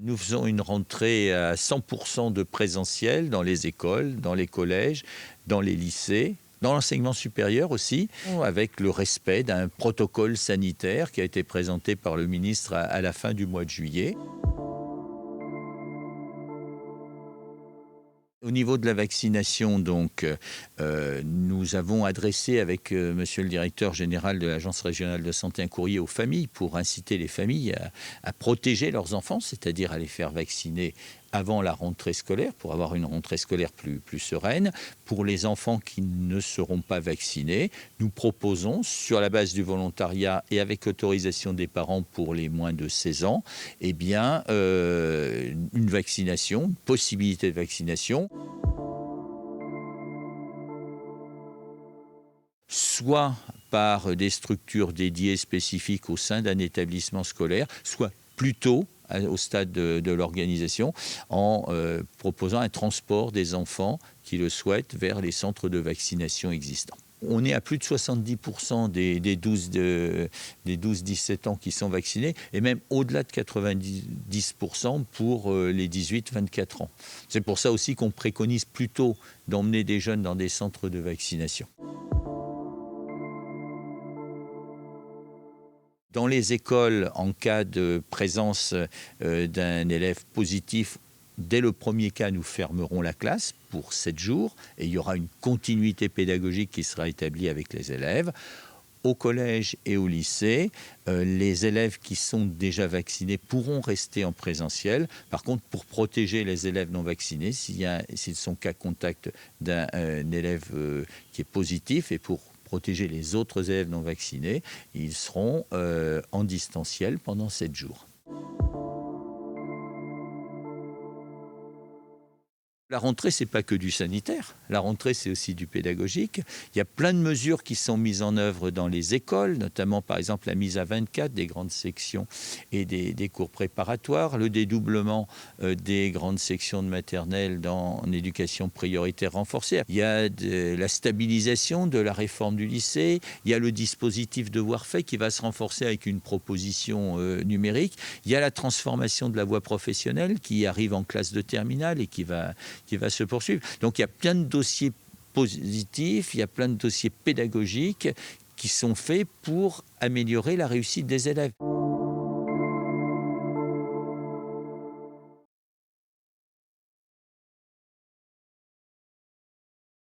Nous faisons une rentrée à 100% de présentiel dans les écoles, dans les collèges, dans les lycées, dans l'enseignement supérieur aussi, avec le respect d'un protocole sanitaire qui a été présenté par le ministre à la fin du mois de juillet. Au niveau de la vaccination, donc, nous avons adressé avec monsieur le directeur général de l'Agence régionale de santé un courrier aux familles pour inciter les familles à protéger leurs enfants, c'est-à-dire à les faire vacciner avant la rentrée scolaire, pour avoir une rentrée scolaire plus sereine. Pour les enfants qui ne seront pas vaccinés, nous proposons, sur la base du volontariat et avec autorisation des parents pour les moins de 16 ans, eh bien, une vaccination, une possibilité de vaccination. Soit par des structures dédiées spécifiques au sein d'un établissement scolaire, soit plutôt au stade de l'organisation, en proposant un transport des enfants qui le souhaitent vers les centres de vaccination existants. On est à plus de 70% des 12-17 ans qui sont vaccinés, et même au-delà de 90% pour les 18-24 ans. C'est pour ça aussi qu'on préconise plutôt d'emmener des jeunes dans des centres de vaccination. Dans les écoles, en cas de présence d'un élève positif, dès le premier cas, nous fermerons la classe pour 7 jours et il y aura une continuité pédagogique qui sera établie avec les élèves. Au collège et au lycée, les élèves qui sont déjà vaccinés pourront rester en présentiel. Par contre, pour protéger les élèves non vaccinés, s'ils sont cas contact d'un élève qui est positif, et pour protéger les autres élèves non vaccinés, ils seront en distanciel pendant 7 jours. La rentrée, ce n'est pas que du sanitaire. La rentrée, c'est aussi du pédagogique. Il y a plein de mesures qui sont mises en œuvre dans les écoles, notamment par exemple la mise à 24 des grandes sections et des cours préparatoires, le dédoublement des grandes sections de maternelle en éducation prioritaire renforcée. Il y a la stabilisation de la réforme du lycée. Il y a le dispositif Devoirs faits qui va se renforcer avec une proposition numérique. Il y a la transformation de la voie professionnelle qui arrive en classe de terminale et qui va se poursuivre. Donc il y a plein de dossiers positifs, il y a plein de dossiers pédagogiques qui sont faits pour améliorer la réussite des élèves.